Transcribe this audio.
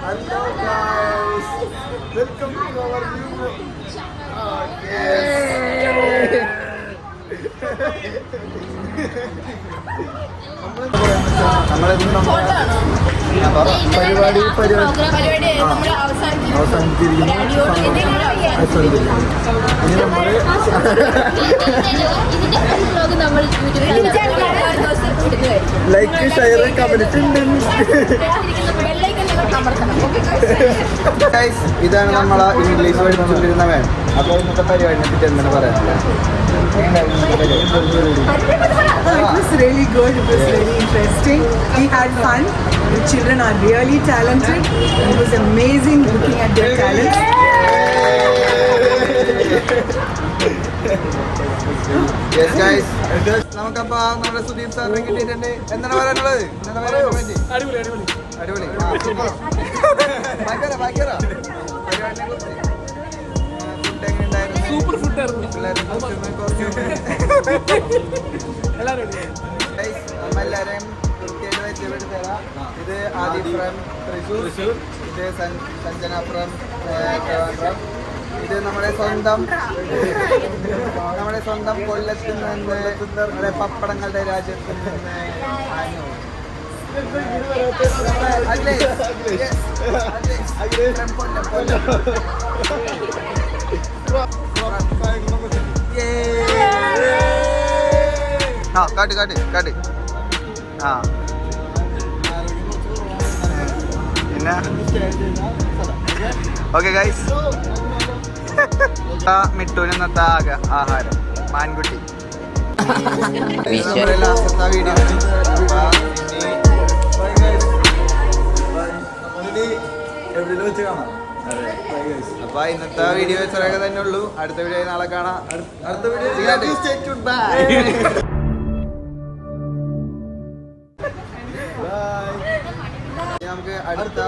Hello guys, welcome to our new പരിപാടി അവസാനിച്ചിരിക്കുന്നു. Like share comment. ഇതാണ് നമ്മളെ ഇംഗ്ലീഷ് പഠിച്ചുകൊണ്ടിരുന്ന മാം. അപ്പോൾ ഇന്നത്തെ പരിപാടിനെ പറ്റി എന്താണ് പറയാനുള്ളത്? It was really good. It was really interesting. We had fun. The children are really talented. It was amazing looking at their talents. Yes guys, നമുക്കപ്പോൾ നമ്മുടെ സുദീപ് സാറിനെ കിട്ടിയിട്ടുണ്ട്. എന്താണ് പറയാനുള്ളത്? അടിപൊളി. സൂപ്പർ ഫുഡ് ആയിരുന്നു. എല്ലാവരെയും കൃത്യമായിട്ട് വെച്ചുപിടിച്ച് തരാം. ഇത് ആദി ഫ്രം തൃശ്ശൂർ, ഇത് സഞ്ജന ഫ്രം ട്രിവാൻഡ്രം, ഇത് നമ്മുടെ സ്വന്തം കൊല്ലത്തിൽ നിന്ന്, നമ്മുടെ പപ്പടങ്ങളുടെ രാജ്യത്തിൽ നിന്ന് കാട്ട്. ആ പിന്നെ ഓക്കെ ഗൈസ്, മിട്ടൂന് ഇന്നത്തെ ആഹാരം മാൻകുട്ടി. ലാസ്റ്റത്തെ വീഡിയോ. അപ്പൊ ഇന്നത്തെ വീഡിയോ ചെറിയ തന്നെ ഉള്ളൂ. അടുത്ത വീഡിയോ നാളെ കാണാം. നമുക്ക് അടുത്ത